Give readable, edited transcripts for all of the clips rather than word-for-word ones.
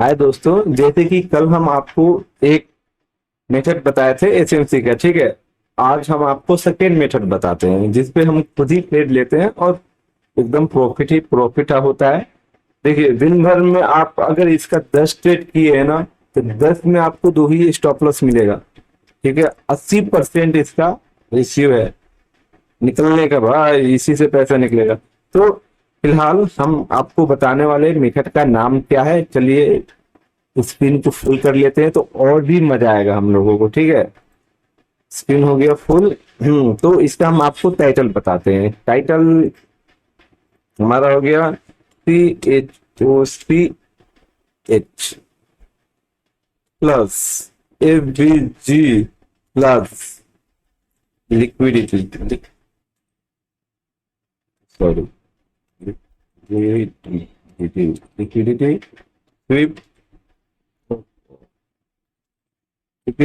हाय दोस्तों, जैसे कि कल हम आपको एक मेथड बताए थे एसएमसी का। ठीक है, आज हम आपको सेकेंड मेथड बताते हैं जिसपे हम खुद ही ट्रेड लेते हैं और एकदम प्रॉफिट ही प्रॉफिट होता है। देखिए, दिन भर में आप अगर इसका 10 ट्रेड किए है ना, तो 10 में आपको 2 ही स्टॉप लॉस मिलेगा। ठीक है, 80% इसका रेशियो है निकलने का। भाई इसी से पैसा निकलेगा। तो फिलहाल हम आपको बताने वाले मेथड का नाम क्या है, चलिए स्क्रीन को फुल कर लेते हैं तो और भी मजा आएगा हम लोगों को। ठीक है, स्क्रीन हो गया फुल। तो इसका हम आपको टाइटल बताते हैं। टाइटल हमारा हो गया CHOCH plus FBG plus liquidity, sorry, liquidity sweep,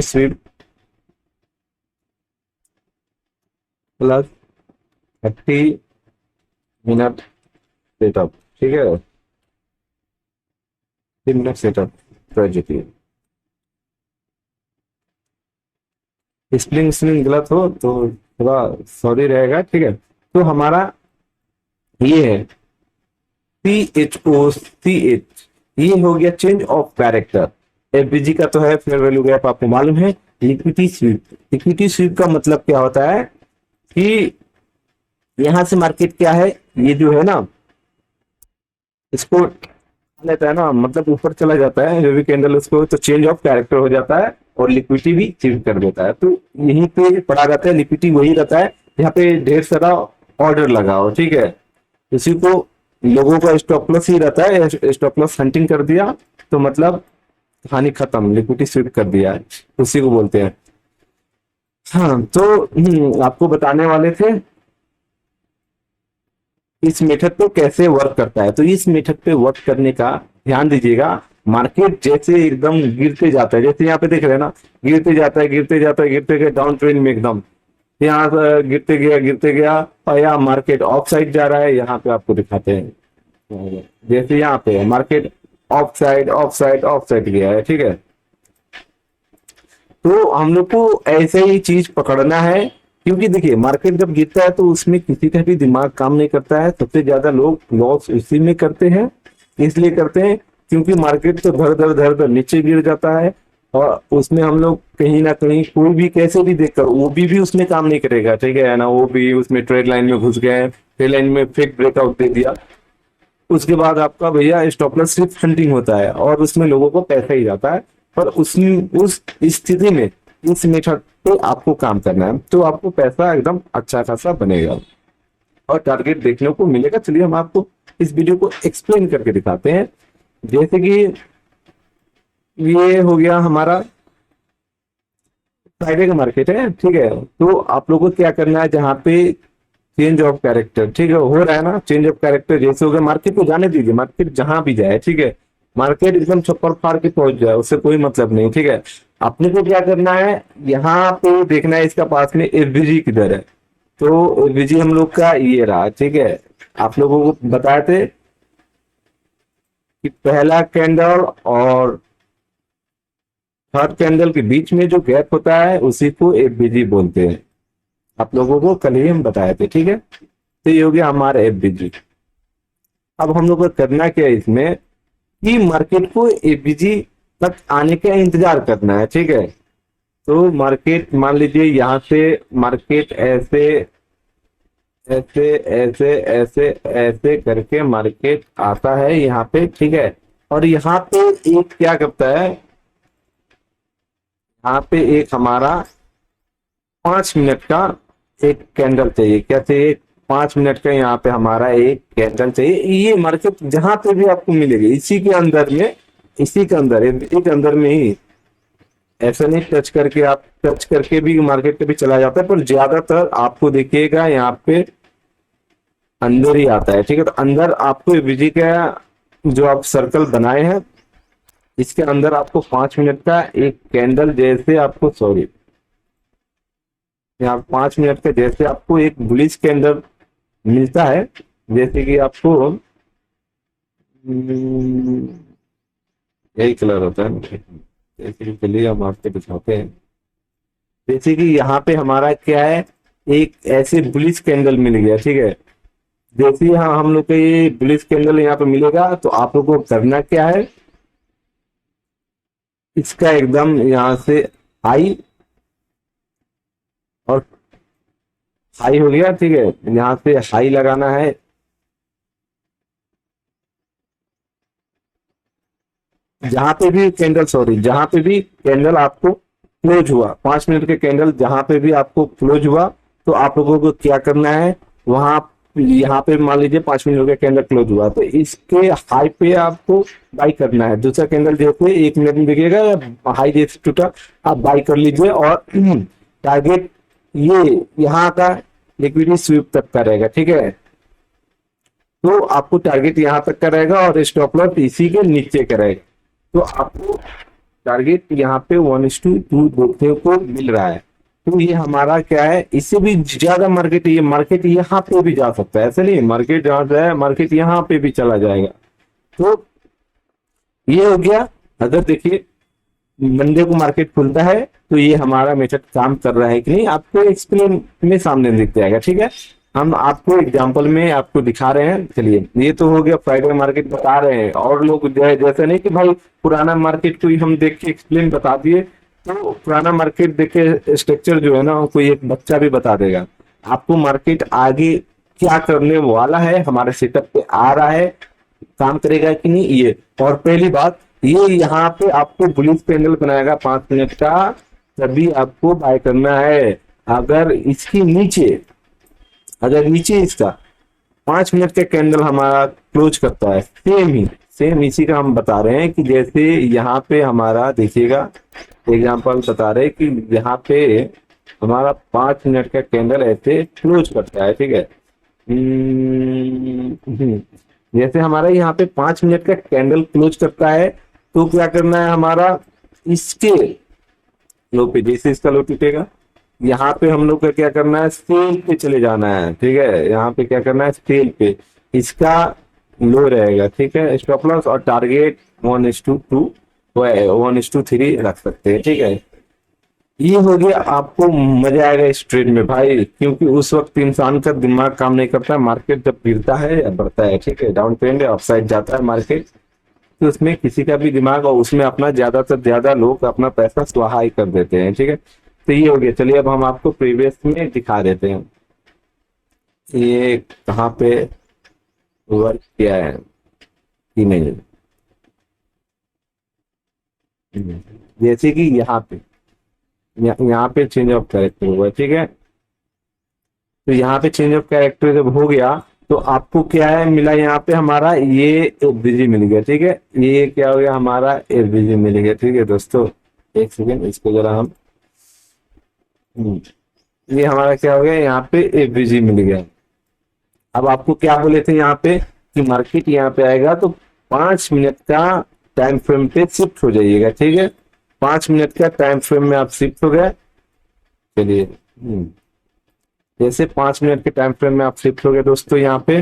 sweep plus 30 minute setup. ठीक है, 3 मिनट सेटअप ट्रेजेडी। स्प्लिंग स्प्लिंग गलत हो तो थोड़ा सॉरी रहेगा। ठीक है, तो हमारा ये है CHOCH। ये हो गया चेंज ऑफ कैरेक्टर। FBG का तो है फेयर वैल्यू गैप, आपको मालूम है। लिक्विडिटी स्वीप, लिक्विडिटी स्वीप का मतलब क्या होता है कि यहां से मार्केट क्या है, ये जो है ना, इसको लेता है ना, मतलब ऊपर चला जाता है जो भी कैंडल, उसको तो चेंज ऑफ कैरेक्टर हो जाता है और लिक्विडिटी भी चेंज कर देता है। तो यहीं पे पड़ा रहता है, लिक्विडिटी वही रहता है यहाँ पे ढेर सारा ऑर्डर लगा हो। ठीक है, इसी को लोगों का स्टॉप लॉस ही रहता है। स्टॉप लॉस हंटिंग कर दिया तो मतलब कहानी खत्म, लिक्विडिटी स्वीप कर दिया है, उसी को बोलते हैं। हाँ, तो आपको बताने वाले थे इस मेथड पे कैसे वर्क करता है। तो इस मेथड पे वर्क करने का ध्यान दीजिएगा। मार्केट जैसे एकदम गिरते जाता है, जैसे यहाँ पे देख रहे हैं ना, गिरते जाता है गिरते जाता है गिरते गया डाउन ट्रेंड में एकदम, यहाँ से गिरते गया और यहाँ मार्केट ऑफ साइड जा रहा है। यहाँ पे आपको दिखाते हैं, जैसे यहाँ पे market of side of side of side गया है। ठीक है, तो हम लोग को ऐसे ही चीज पकड़ना है, क्योंकि देखिए मार्केट जब गिरता है तो उसमें किसी का भी दिमाग काम नहीं करता है। सबसे ज्यादा लोग लॉस उसी में करते हैं। इसलिए करते हैं क्योंकि मार्केट तो धर धर नीचे गिर जाता है और उसमें हम लोग कहीं ना कहीं कोई भी कैसे भी देखकर वो भी उसमें काम नहीं करेगा। ठीक है ना, वो भी उसमें ट्रेड लाइन में घुस गए, ट्रेड लाइन में फेक ब्रेकआउट दे दिया, उसके बाद आपका भैया स्टॉप लॉस सिर्फ हंटिंग होता है और उसमें लोगों को पैसा ही जाता है। पर उस स्थिति में इस मेथड पे आपको काम करना है तो आपको पैसा एकदम अच्छा खासा बनेगा और टारगेट देखने को मिलेगा। चलिए हम आपको इस वीडियो को एक्सप्लेन करके दिखाते हैं। जैसे कि ये हो गया हमारा फ्राइडे का मार्केट है। ठीक है, तो आप लोगों को क्या करना है, जहाँ पे चेंज ऑफ कैरेक्टर, ठीक है, हो रहा है ना, चेंज ऑफ कैरेक्टर जैसे हो गया, मार्केट को जाने दीजिए, मार्केट जहां भी जाए। ठीक है, मार्केट एकदम छप्पर फाड़ के पहुंच जाए, उससे कोई मतलब नहीं। ठीक है, अपने को क्या करना है, यहाँ पे देखना है इसका पास में एफबीजी किधर है। तो एफबीजी हम लोग का ये रहा। ठीक है, आप लोगों को बताए थे कि पहला कैंडल और थर्ड कैंडल के बीच में जो गैप होता है उसी को एफबीजी बोलते हैं। आप लोगों को कल ही हम बताए थे। ठीक है, तो ये हो गया हमारा एफबीजी। अब हम लोग को करना क्या है इसमें कि मार्केट को एफबीजी तक आने का इंतजार करना है। ठीक है, तो मार्केट मान लीजिए यहाँ से मार्केट ऐसे ऐसे ऐसे ऐसे ऐसे करके मार्केट आता है यहाँ पे। ठीक है, और यहाँ पे एक क्या करता है, यहाँ पे एक हमारा 5 मिनट का एक कैंडल चाहिए। क्या चाहिए, 5 मिनट का यहाँ पे हमारा एक कैंडल चाहिए। ये मार्केट जहां पे भी आपको मिलेगी इसी के अंदर में, इसी के अंदर, इसी के अंदर में ही, ऐसा नहीं टच करके, आप टच करके भी मार्केट पे भी चला जाता है, पर ज्यादातर आपको देखिएगा यहाँ पे अंदर ही आता है। ठीक है, तो अंदर आपको विजी का जो आप सर्कल बनाए हैं इसके अंदर आपको 5 मिनट का एक कैंडल जैसे आपको, सॉरी, यहाँ 5 मिनट का जैसे आपको एक बुलिश कैंडल मिलता है, जैसे कि आपको यही कलर होता है ना। जैसे कि चलिए हम आपको दिखाते हैं। जैसे कि यहाँ पे हमारा क्या है, एक ऐसे बुलिश कैंडल मिल गया, ठीक है। जैसे ही हम लोग को ये बुलिश कैंडल यहाँ पे मिलेगा तो आप लोग को करना क्या है, इसका एकदम यहाँ से हाई, और हाई हो गया, ठीक है। यहाँ से हाई लगाना है। जहां पे भी कैंडल, सॉरी, जहां पे भी कैंडल आपको क्लोज हुआ, 5 मिनट के कैंडल जहां पे भी आपको क्लोज हुआ, तो आप लोगों को क्या करना है, वहां यहाँ पे मान लीजिए 5 मिनट का कैंडल क्लोज हुआ तो इसके हाई पे आपको बाई करना है। दूसरा कैंडल जैसे 1 मिनट में दिखेगा, हाई जैसे टूटा, आप बाई कर लीजिए। और टारगेट ये यहाँ का लिक्विडिटी स्वीप तक का रहेगा, ठीक है। तो आपको टारगेट यहाँ तक का रहेगा और स्टॉप लॉस इसी के नीचे का रहेगा। तो आपको टारगेट यहाँ पे 1:2 देखने को मिल रहा है। तो ये हमारा क्या है, इससे भी ज्यादा मार्केट, ये मार्केट यहाँ पे भी जा सकता है, ऐसे नहीं मार्केट जहाँ जाए, मार्केट यहाँ पे भी चला जाएगा। तो ये हो गया। अगर देखिए मंडे को मार्केट खुलता है तो ये हमारा मेथड काम कर रहा है कि नहीं, आपको एक्सप्लेन में सामने दिख जाएगा, ठीक है। हम आपको एग्जांपल में आपको दिखा रहे हैं। चलिए ये तो हो गया, फ्राइडे मार्केट बता रहे हैं। और लोग जो है, जैसे नहीं कि भाई पुराना मार्केट को ही हम देख के एक्सप्लेन बता दिए, तो पुराना मार्केट देख के स्ट्रक्चर जो है ना, कोई एक बच्चा भी बता देगा आपको। मार्केट आगे क्या करने वाला है, हमारे सेटअप पे आ रहा है, काम करेगा कि नहीं, ये। और पहली बात, ये यहाँ पे आपको बुलिश कैंडल बनाएगा 5 मिनट का, तभी आपको बाय करना है। अगर इसके नीचे, अगर नीचे इसका 5 मिनट का कैंडल हमारा क्लोज करता है, सेम इसी का हम बता रहे हैं कि जैसे यहाँ पे हमारा देखिएगा, एग्जांपल बता रहे हैं कि यहाँ पे हमारा 5 मिनट का कैंडल ऐसे क्लोज करता है, ठीक है। जैसे हमारा यहाँ पे 5 मिनट का कैंडल क्लोज करता है, तो क्या करना है हमारा, इसके लो पे, जैसे इसका लो टूटेगा, यहाँ पे हम लोग का क्या करना है, सेल पे चले जाना है, ठीक है। यहाँ पे क्या करना है, सेल पे इसका लो रहेगा, ठीक है। स्टॉप लॉस और टारगेट 1:2, 1:3 रख सकते हैं, ठीक है। ये हो गया, आपको मजा आएगा इस ट्रेड में भाई, क्योंकि उस वक्त इंसान का दिमाग काम नहीं करता, मार्केट जब गिरता है या बढ़ता है, ठीक है, डाउन ट्रेंड है, अपसाइड जाता है मार्केट, तो उसमें किसी का भी दिमाग, और उसमें अपना ज्यादा से ज्यादा लोग अपना पैसा स्वाहा ही कर देते हैं, ठीक है। तो ये हो गया। चलिए अब हम आपको प्रीवियस में दिखा देते हैं ये कहाँ पे वर्क किया है कि नहीं। जैसे कि यहाँ पे चेंज ऑफ कैरेक्टर हुआ, ठीक है। तो यहाँ पे चेंज ऑफ कैरेक्टर जब हो गया तो आपको क्या है मिला, यहाँ पे हमारा ये एफबीजी मिल गया, ठीक है। ये क्या हो गया, हमारा एफबीजी मिल गया, ठीक है दोस्तों। एक सेकेंड, इसको जरा हम, ये हमारा क्या हो गया, यहाँ पे एफबीजी मिल गया। अब आपको क्या बोले थे यहाँ पे कि मार्केट यहाँ पे आएगा तो 5 मिनट का टाइम फ्रेम पे शिफ्ट हो जाइएगा, ठीक है। 5 मिनट का टाइम फ्रेम में आप शिफ्ट हो गए। चलिए जैसे 5 मिनट के टाइम फ्रेम में आप शिफ्ट हो गए दोस्तों, यहाँ पे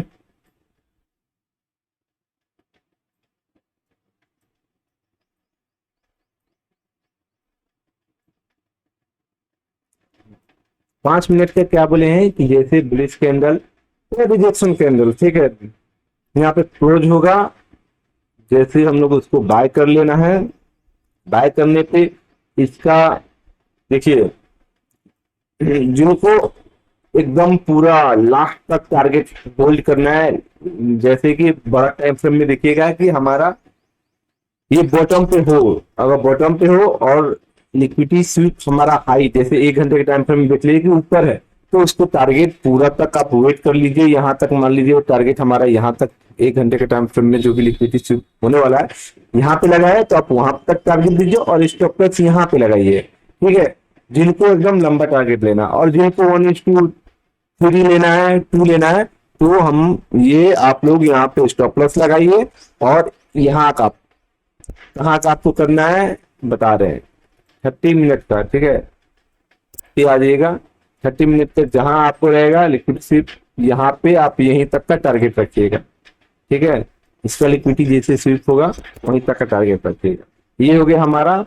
5 मिनट के क्या बोले हैं कि जैसे बुलिश कैंडल या रिजेक्शन कैंडल, ठीक है, यहाँ पे क्लोज होगा, जैसे हम लोग उसको बाय कर लेना है। बाय करने पे इसका देखिए, जिनको एकदम पूरा लास्ट तक टारगेट होल्ड करना है, जैसे कि बड़ा टाइम फ्रेम में देखिएगा कि हमारा ये बॉटम पे हो, अगर बॉटम पे हो और लिक्विडिटी स्वीप हमारा हाई, जैसे 1 घंटे के टाइम फ्रेम में देख लीजिए कि ऊपर है, तो उसको टारगेट पूरा तक आप वेट कर लीजिए। यहाँ तक मान लीजिए टारगेट हमारा यहाँ तक 1 घंटे के टाइम फ्रेम में जो भी लिक्विडिटी स्वीप होने वाला है यहाँ पे लगाए, तो आप वहां तक टारगेट दीजिए और स्टॉप लॉस यहाँ पे लगाइए, ठीक है। जिनको एकदम लंबा टारगेट लेना और जिनको 1:3 लेना है, 2 लेना है, तो हम ये आप लोग यहाँ पे स्टॉप लॉस लगाइए। और यहाँ का कहाँ का आपको करना है बता रहे हैं, 30 मिनट का, ठीक है। ये आ जाइएगा 30 मिनट तक, जहां आपको रहेगा लिक्विड सिर्फ यहाँ पे आप यहीं तक का टारगेट रखिएगा, ठीक है। इसका लिक्विडिटी जैसे स्वीप होगा वहीं तक का टारगेट रखिएगा। ये हो गया हमारा।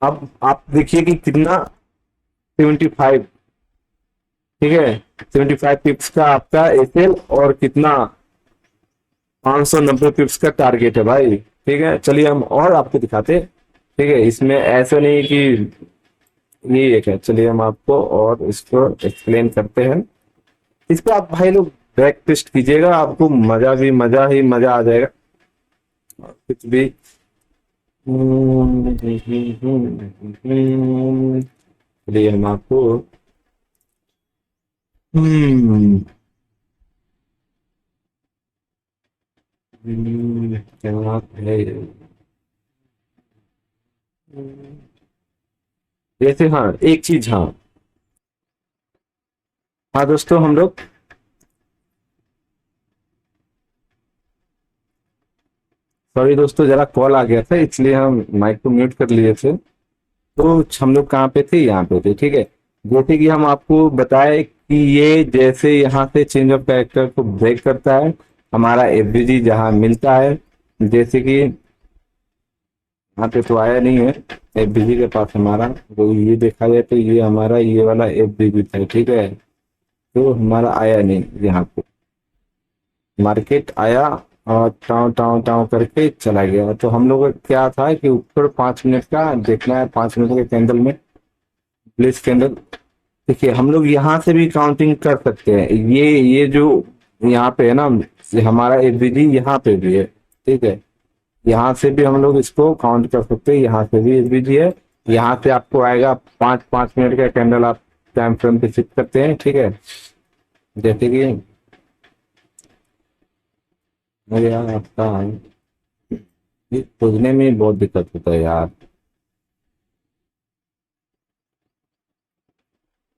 अब आप देखिए कि कितना 75, ठीक है, 75 पिप्स का आपका एसएल और कितना 590 पिप्स का टारगेट है भाई। ठीक है, चलिए हम और आपको दिखाते हैं। ठीक है, इसमें ऐसा नहीं कि ये एक है, चलिए हम आपको और इसको एक्सप्लेन करते हैं। इस पे आप भाई लोग बैक टेस्ट कीजिएगा, आपको मजा भी मजा ही मजा आ जाएगा। कुछ भी चलिए हम आपको क्या है जैसे, हाँ एक चीज, हाँ हाँ दोस्तों, हम लोग सॉरी दोस्तों, जरा कॉल आ गया था इसलिए हम माइक को म्यूट कर लिए थे। तो हम लोग कहाँ पे थे, यहाँ पे थे। ठीक है, जैसे कि हम आपको बताए कि ये जैसे यहाँ से चेंज ऑफ कैरेक्टर को ब्रेक करता है, हमारा एफबीजी जहाँ मिलता है, जैसे कि यहाँ पे तो आया नहीं है एफबीजी के पास हमारा, तो ये देखा जाए तो ये हमारा ये वाला एफबीजी था। ठीक है, तो हमारा आया नहीं यहाँ पे, मार्केट आया और टाव टाव टाव करके चला गया। तो हम लोग का क्या था कि ऊपर 5 मिनट का देखना है, 5 मिनट के कैंडल में प्लेस कैंडल। देखिए हम लोग यहाँ से भी काउंटिंग कर सकते हैं, ये जो यहाँ पे है ना, ये हमारा एफबीजी यहाँ पे भी है। ठीक है, यहाँ से भी हम लोग इसको काउंट कर सकते हैं, यहाँ से भी एफबीजी है। यहाँ से आपको आएगा 5 5 मिनट का कैंडल, आप टाइम फ्रेम पे शिफ्ट करते हैं। ठीक है, जैसे कि मुझे यार आपका ये खोजने में बहुत दिक्कत होता है यार,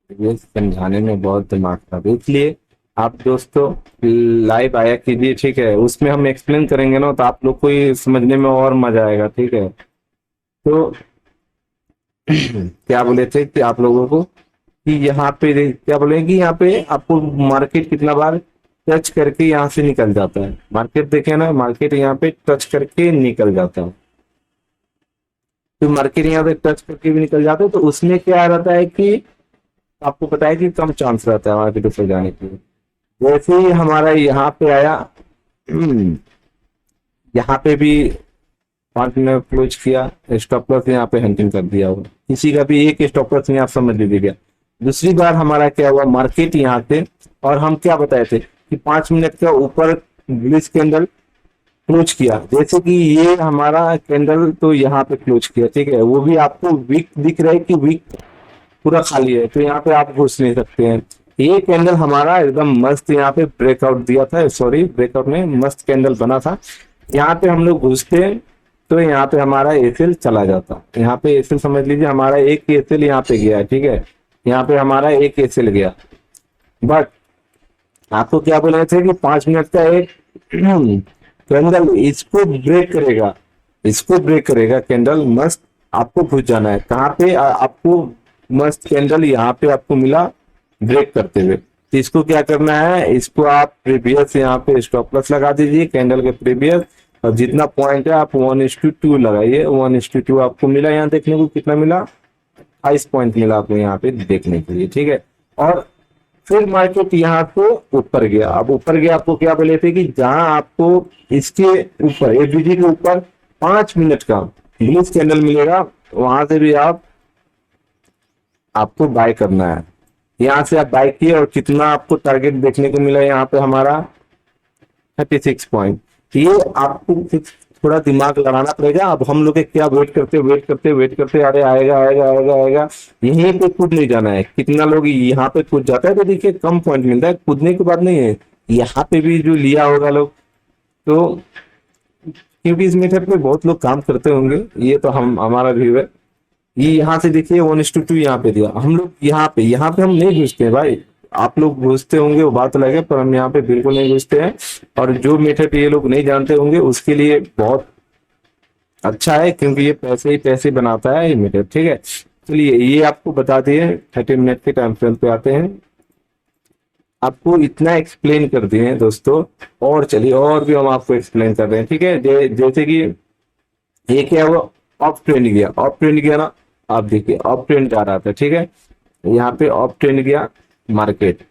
ये समझाने में बहुत दिमाग खराब है। इसलिए आप दोस्तों लाइव आया कीजिए। ठीक है, उसमें हम एक्सप्लेन करेंगे ना, तो आप लोग को ये समझने में और मजा आएगा। ठीक है, तो क्या बोले थे कि आप लोगों को कि यहाँ पे क्या बोले कि यहाँ पे आपको मार्केट कितना बार टच करके यहाँ से निकल जाता है। मार्केट देखे ना, मार्केट यहाँ पे टच करके निकल जाता है। तो मार्केट यहाँ पे टच करके भी निकल जाता है, तो उसमें क्या रहता है कि आपको पता है कि कम चांस रहता है मार्केट ऊपर जाने के लिए। वैसे ही हमारा यहाँ पे आया, यहाँ पे भी 5 मिनट क्लोज किया, स्टॉप लॉस यहाँ पे हंटिंग कर दिया होगा, किसी का भी एक स्टॉप लॉस नहीं, आप समझ लीजिएगा। दूसरी बार हमारा क्या हुआ, मार्केट यहाँ से, और हम क्या बताए थे कि 5 मिनट का ऊपर बुलिश कैंडल क्लोज किया, जैसे कि ये हमारा कैंडल तो यहाँ पे क्लोज किया। ठीक है, वो भी आपको वीक दिख रहा है कि वीक पूरा खाली है, तो यहाँ पे आप घुस नहीं सकते हैं। ये कैंडल हमारा एकदम मस्त यहाँ पे ब्रेकआउट दिया था, सॉरी ब्रेकआउट में मस्त कैंडल बना था। यहाँ पे हम लोग घुसते तो यहाँ पे हमारा एसएल चला जाता, यहाँ पे एसएल समझ लीजिए हमारा एक एसएल यहाँ पे गया है। ठीक है, यहाँ पे हमारा एक एसएल गया, बट आपको क्या बोले थे कि 5 मिनट का एक कैंडल इसको ब्रेक करेगा, इसको ब्रेक करेगा कैंडल मस्त। आपको घुस जाना है कहाँ पे, आपको मस्त कैंडल यहाँ पे आपको मिला ब्रेक करते हुए, तो इसको क्या करना है, इसको आप प्रीवियस यहाँ पे स्टॉप लॉस लगा दीजिए कैंडल के प्रीवियस, और जितना पॉइंट है आप 1:2 लगाइए। 1:2 आपको मिला, यहाँ देखने को कितना मिला, 28 पॉइंट मिला आपको यहाँ पे देखने के लिए। ठीक है, और फिर मार्केट यहाँ से ऊपर गया। अब ऊपर गया, आपको क्या बोले थे कि जहां आपको इसके ऊपर एफबीजी के ऊपर 5 मिनट का बुलिश कैंडल मिलेगा, वहां से भी आपको बाय करना है। यहाँ से आप बाय किए और कितना आपको टारगेट देखने को मिला, यहाँ पे हमारा 36 पॉइंट। ये आपको थोड़ा दिमाग लगाना पड़ेगा। अब हम लोग क्या वेट करते अरे आएगा आएगा आएगा आएगा, यहीं पे कूद नहीं जाना है। कितना लोग यहाँ पे कूद जाता है तो देखिए कम पॉइंट मिलता है, कूदने की बात नहीं है। यहाँ पे भी जो लिया होगा लोग, तो क्योंकि इस मेथड पे बहुत लोग काम करते होंगे, ये तो हम हमारा व्यू है। ये यहाँ से देखिए 1:2 यहाँ पे दिया, हम लोग यहाँ पे हम नहीं घुसते हैं भाई। आप लोग घुसते होंगे वो बात अलग है, पर हम यहाँ पे बिल्कुल नहीं घुसते हैं। और जो मेथड ये लोग नहीं जानते होंगे उसके लिए बहुत अच्छा है, क्योंकि ये पैसे ही पैसे बनाता है ये मेथड। ठीक है, चलिए ये आपको बता दिए। 30 मिनट के टाइम फ्रेम पे आते हैं। आपको इतना एक्सप्लेन कर दिए हैं दोस्तों। और चलिए और भी हम आपको एक्सप्लेन कर रहे हैं, ठीक है। जैसे कि ये क्या हुआ, ऑफ ट्रेंड गया, ऑफ ट्रेंड गया ना। आप देखिए ऑफ ट्रेंड जा रहा था, ठीक है। यहाँ पे ऑफ ट्रेंड गया मार्केट,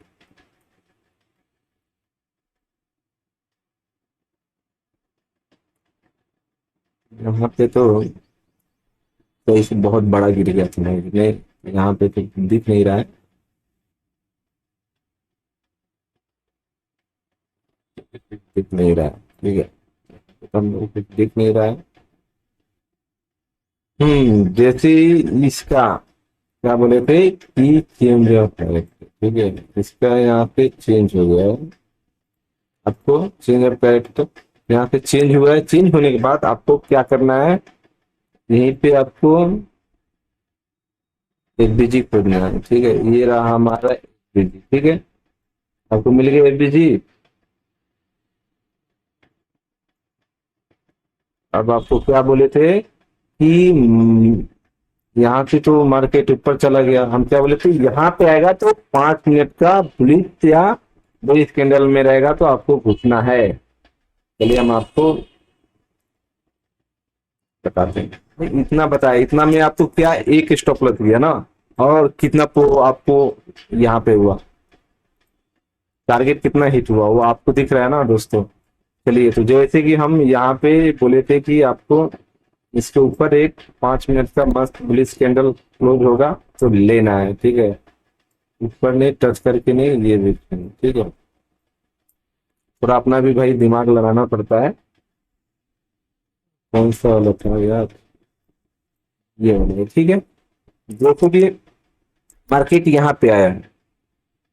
यहाँ पे तो इसे बहुत बड़ा गिर गया था, नहीं यहाँ पे तो दिख नहीं रहा है, दिख नहीं रहा है, ठीक है। हम लोग को दिख नहीं रहा है। जैसे इसका क्या बोले थे कि चेंज ऑफ कैरेक्टर, ठीक है। इसका यहाँ पे चेंज हो गया है, आपको चेंज ऑफ कैरेक्टर यहाँ पे चेंज हुआ है। चेंज होने के बाद आपको क्या करना है, यहीं पे आपको एफबीजी खोजना है, ठीक है। ये रहा हमारा एफबीजी, ठीक है। आपको मिल गया एफबीजी। अब आपको क्या बोले थे कि यहाँ पे तो मार्केट ऊपर चला गया, हम क्या बोले थे यहाँ पे आएगा तो 5 मिनट का बुलिश या बुलिश कैंडल में रहेगा तो आपको घुसना है। चलिए हम आपको बताते हैं। नहीं, इतना बताया, इतना में आपको क्या एक स्टॉप लग गया ना। और कितना आपको यहाँ पे हुआ, टारगेट कितना हिट हुआ वो आपको दिख रहा है ना दोस्तों। चलिए तो जैसे कि हम यहाँ पे बोले थे कि आपको इसके ऊपर एक 5 मिनट का मस्त बुलिश कैंडल क्लोज होगा तो लेना है, ठीक है। ऊपर नहीं टच करके नहीं, ये देखते हैं, ठीक है। थोड़ा अपना भी भाई दिमाग लगाना पड़ता है। कौन सा वाला था यार, ये वाला है, ठीक है। देखो कि मार्केट यहाँ पे आया है,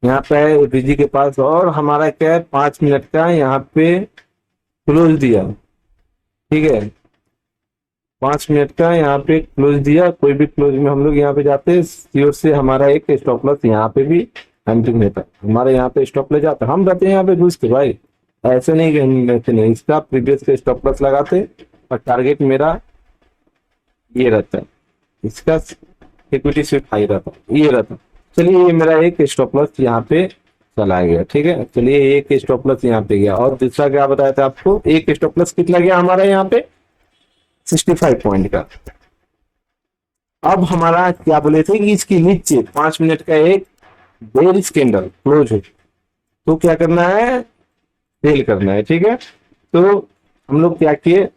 यहाँ पे है बीजी के पास, और हमारा क्या है 5 मिनट का यहाँ पे क्लोज दिया, ठीक है। 5 मिनट का यहाँ पे क्लोज दिया, कोई भी क्लोज में हम लोग यहाँ पे जाते हैं श्योर से हमारा एक स्टॉप लॉस यहाँ पे भी हंटिंग रहता है, हमारे यहाँ पे स्टॉप ले जाता है, हम रहते हैं यहाँ पे घुस के भाई। ऐसे नहीं कि हम रहते नहीं, इसका प्रीवियस के स्टॉप लॉस लगाते और टारगेट मेरा ये रहता है, इसका इक्विटी स्विप हाई रहता है, ये रहता है। चलिए ये मेरा एक स्टॉप लॉस यहाँ पे चला गया, ठीक है। चलिए एक स्टॉप लॉस यहाँ पे गया, और दूसरा क्या बताया था आपको, एक स्टॉप लॉस कितना गया हमारा यहाँ पे 65 पॉइंट का। अब हमारा क्या बोले थे कि इसके नीचे 5 मिनट का एक बेरिश कैंडल क्लोज हो तो क्या करना है, सेल करना है, ठीक है। तो हम लोग क्या किए,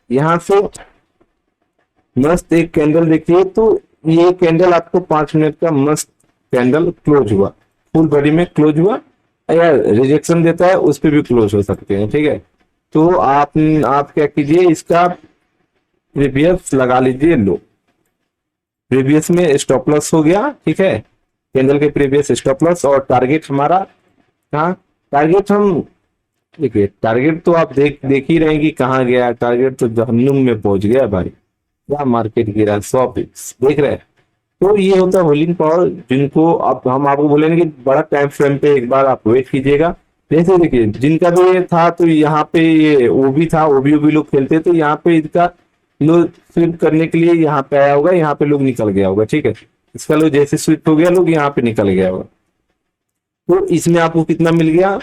यहां से मस्त एक कैंडल देखिए, तो ये कैंडल आपको 5 मिनट का मस्त कैंडल क्लोज हुआ, फुल बॉडी में क्लोज हुआ, या रिजेक्शन देता है उस पर भी क्लोज हो सकते हैं, ठीक है। तो आप क्या कीजिए, इसका प्रीवियस लगा लीजिए लो, प्रीवियस में स्टॉप लॉस हो गया, ठीक है। कैंडल के प्रीवियस स्टॉप लॉस, और टारगेट हमारा कहाँ, टारगेट हम देखिए, टारगेट तो आप देख ही रहे हैं कि कहाँ गया, टारगेट तो जहन्नुम में पहुंच गया भाई, क्या मार्केट गिरा 100 पिप्स, देख रहे हैं। तो ये होता है होल्डिंग पावर, जिनको आप हम आपको बोलेंगे कि बड़ा टाइम फ्रेम पे एक बार आप वेट कीजिएगा। जैसे देखिए जिनका भी ये था तो यहाँ पे ये ओबी था, ओबी लोग खेलते तो यहाँ पे इसका लोग स्विप करने के लिए यहाँ पे आया होगा, यहाँ पे लोग निकल गया होगा, ठीक है। इसका लोग जैसे स्विप हो गया लोग यहाँ पे निकल गया होगा, तो इसमें आपको कितना मिल गया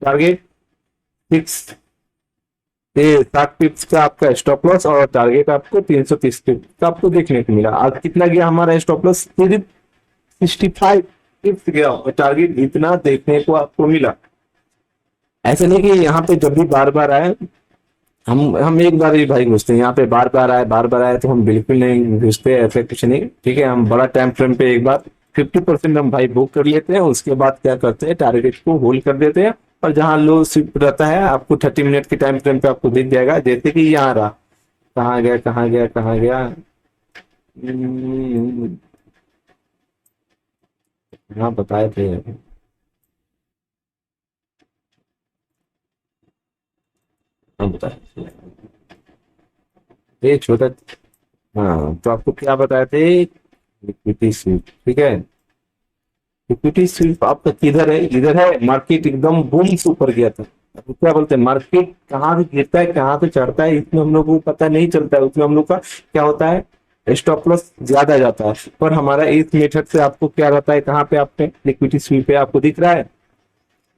टारगेट, 60 पिप्स का आपका स्टॉप लॉस, और टारगेट आपको 330 पिप्स का आपको देखने को मिला। आज कितना गया हमारा स्टॉप लॉस, सिर्फ 65 पिप्स गया, और टारगेट इतना देखने को आपको मिला। ऐसे नहीं कि यहाँ पे जब भी बार बार आए हम एक बार ही भाई घुसते हैं, यहाँ पे बार बार आए तो हम बिल्कुल नहीं घुसते, ऐसे कुछ नहीं, ठीक है। हम बड़ा टाइम फ्रेम पे एक बार 50% हम भाई बुक कर लेते हैं, उसके बाद क्या करते हैं टारगेट को होल्ड कर देते हैं, और जहां लो स्विप रहता है आपको 30 मिनट के टाइम फ्रेम पे आपको दिख जाएगा, जैसे कि यहाँ रहा, कहाँ गया कहाँ गया कहाँ गया, हाँ बताए थे, हाँ बताए थे, ये छोटा, हाँ तो आपको क्या बताए थे, इक्विटी स्विप, ठीक है। इक्विटी स्विप आपका किधर है, इधर है, मार्केट एकदम बूम से ऊपर गया था। अब क्या बोलते हैं, मार्केट कहाँ से गिरता है कहाँ से चढ़ता है इसमें हम लोग को पता नहीं चलता है, उसमें हम लोग का क्या होता है, स्टॉप लॉस ज्यादा जाता है। पर हमारा इस मेथड से आपको क्या रहता है, कहाँ पे आपने लिक्विडिटी स्वीप पे आपको दिख रहा है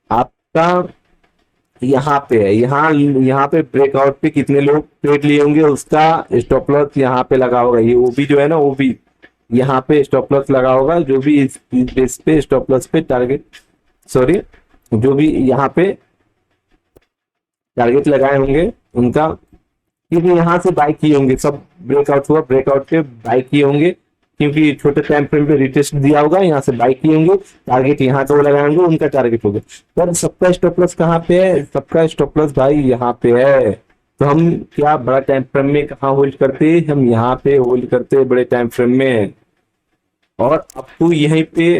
आपका, यहाँ पे है, यहाँ पे ब्रेकआउट पे कितने लोग ट्रेड लिए होंगे उसका स्टॉप लॉस यहाँ पे लगा होगा। ये ओबी जो है ना, ओबी यहाँ पे स्टॉप लॉस लगा होगा, जो भी इस बेस पे स्टॉप लॉस पे टारगेट, सॉरी, जो भी यहाँ पे टारगेट लगाए होंगे उनका, क्योंकि यहाँ से बाई किए होंगे, सब ब्रेकआउट हुआ, ब्रेकआउट पे बाई किए होंगे, क्योंकि छोटे टाइम फ्रेम पे रिटेस्ट दिया होगा, यहाँ से बाई किए होंगे, टारगेट यहाँ तो लगाएंगे, उनका टारगेट होगा। पर सबका स्टॉप लॉस कहाँ पे है, सबका स्टॉप लॉस भाई यहाँ पे है। तो हम क्या बड़ा टाइम फ्रेम में कहाँ होल्ड करते हैं, हम यहाँ पे होल्ड करते हैं बड़े टाइम फ्रेम में। और आपको यहीं पे,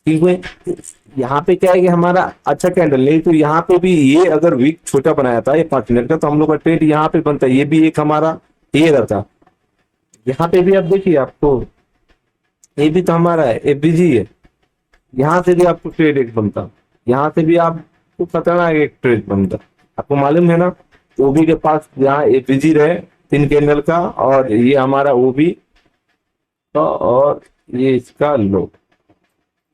क्योंकि यहाँ पे क्या है कि हमारा अच्छा कैंडल नहीं, तो यहाँ पे भी ये अगर वीक छोटा बनाया था ये 5 मिनट का, तो हम लोग का ट्रेड यहाँ पे बनता है, ये भी एक हमारा ये रहता। यहाँ पे भी आप देखिए, आपको ये भी तो हमारा है, एफबीजी है, यहाँ से भी आपको ट्रेड एक बनता, यहाँ से भी आपको खतरनाक एक ट्रेड बनता। आपको मालूम है ना, ओबी के पास यहाँ एफबीजी रहे 3 कैंडल का, और ये हमारा ओबी का, और ये इसका लो,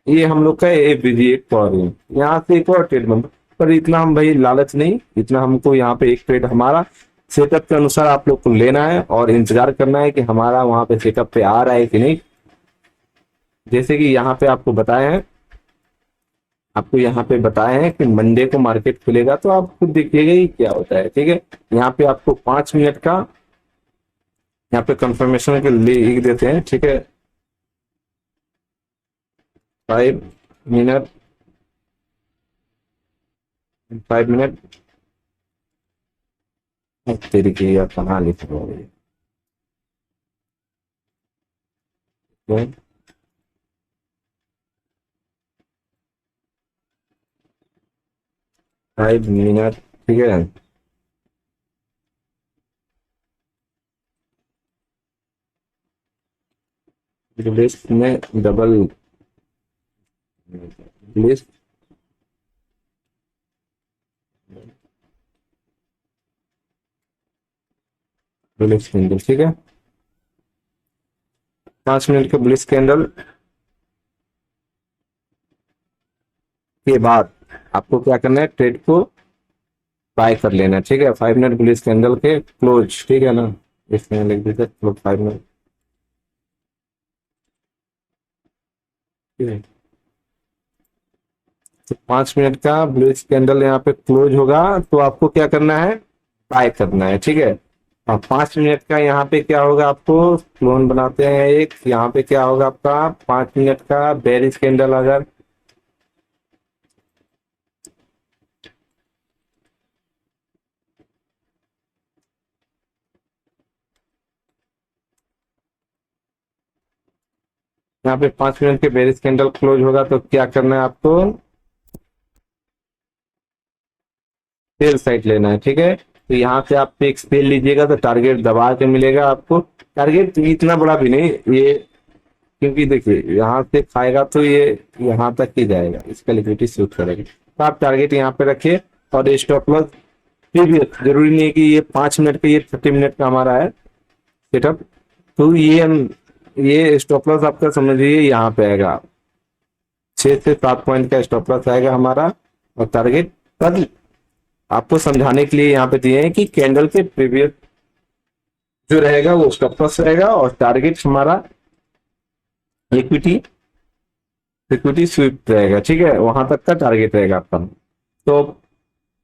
ये हम लोग का एफबीजी एक और है, यहाँ से एक और ट्रेड बनता। पर इतना हम भाई लालच नहीं, इतना हमको यहाँ पे एक ट्रेड हमारा सेटअप के अनुसार आप लोग को लेना है और इंतजार करना है कि हमारा वहां पे सेटअप पे आ रहा है कि नहीं। जैसे कि यहाँ पे आपको बताया है, आपको यहाँ पे बताया है कि मंडे को मार्केट खुलेगा, तो आप खुद देखिएगा ही क्या होता है, ठीक है। यहाँ पे आपको 5 मिनट का यहाँ पे कंफर्मेशन के लिख देते हैं, ठीक है। 5 मिनट, 5 मिनट तरीके या कहाँ लिख रहा हूँ, 5 मिनट, ठीक है। लिस्ट में डबल लिस्ट, बुलिश कैंडल, ठीक है। 5 मिनट के बुलिश कैंडल के बाद आपको क्या करना है, ट्रेड को बाय कर लेना है, ठीक है। 5 मिनट बुलिश कैंडल के क्लोज, ठीक है ना, इसमें लिख दीजिए क्लोज 5 मिनट, ठीक है। तो 5 मिनट का बुलिश कैंडल यहाँ पे क्लोज होगा, तो आपको क्या करना है, बाय करना है, ठीक है। और 5 मिनट का यहाँ पे क्या होगा, आपको क्लोन बनाते हैं एक, यहाँ पे क्या होगा आपका 5 मिनट का बेरिश कैंडल, अगर यहाँ पे 5 मिनट के बेरिश कैंडल क्लोज होगा, तो क्या करना है आपको, सेल साइड लेना है, ठीक है। तो यहाँ से आप एक सेल लीजिएगा, तो टारगेट दबा के मिलेगा आपको, टारगेट इतना बड़ा भी नहीं ये, क्योंकि देखिए यहाँ से खाएगा तो ये यहाँ तक ही जाएगा, इसका लिक्विडिटी सूट करेगा। तो आप टारगेट यहाँ पे रखिए, और स्टॉप लॉस फिर भी जरूरी नहीं है कि ये 5 मिनट का, ये 30 मिनट का हमारा है सेटअप, तो ये स्टॉप लॉस आपका समझिए यहाँ पे आएगा, 6 से 7 पॉइंट का स्टॉप लॉस आएगा हमारा, और टारगेट पर आपको समझाने के लिए यहाँ पे दिए हैं कि कैंडल के प्रीवियस जो रहेगा वो स्टॉप लॉस रहेगा, और टारगेट हमारा इक्विटी इक्विटी स्वीप रहेगा, ठीक है, वहां तक का टारगेट रहेगा आपका। तो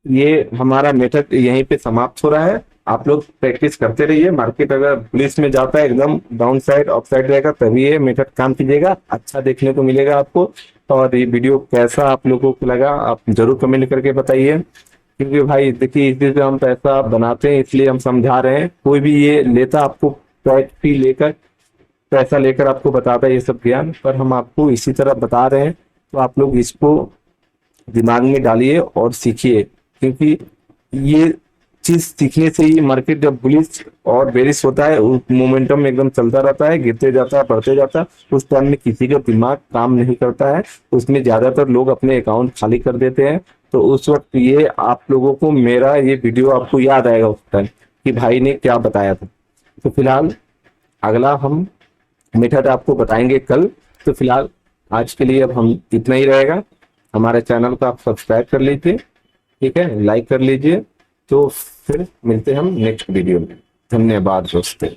ये हमारा मेथड यहीं पे समाप्त हो रहा है। आप लोग प्रैक्टिस करते रहिए, मार्केट अगर पुलिस में जाता है एकदम डाउन साइड अप साइड रहेगा, तभी ये मेथड काम कीजिएगा, अच्छा देखने को मिलेगा आपको। और ये वीडियो कैसा आप लोगों को लगा, आप जरूर कमेंट करके बताइए, क्योंकि भाई देखिए इसी से हम पैसा बनाते हैं, इसलिए हम समझा रहे हैं। कोई भी ये लेता आपको पैक फी लेकर, पैसा लेकर आपको बताता है ये सब ज्ञान, पर हम आपको इसी तरह बता रहे हैं, तो आप लोग इसको दिमाग में डालिए और सीखिए, क्योंकि ये चीज सीखने से ही मार्केट जब बुलिश और बेरिश होता है, उस मोमेंटम एकदम चलता रहता है, गिरते जाता है, बढ़ते जाता है, उस टाइम में किसी का दिमाग काम नहीं करता है, उसमें ज्यादातर लोग अपने अकाउंट खाली कर देते हैं। तो उस वक्त ये आप लोगों को मेरा ये वीडियो आपको याद आएगा उस टाइम कि भाई ने क्या बताया था। तो फिलहाल अगला हम मेथड आपको बताएंगे कल। तो फिलहाल आज के लिए अब हम इतना ही रहेगा। हमारे चैनल को आप सब्सक्राइब कर लीजिए, ठीक है, लाइक कर लीजिए। तो फिर मिलते हैं हम नेक्स्ट वीडियो में। धन्यवाद दोस्तों।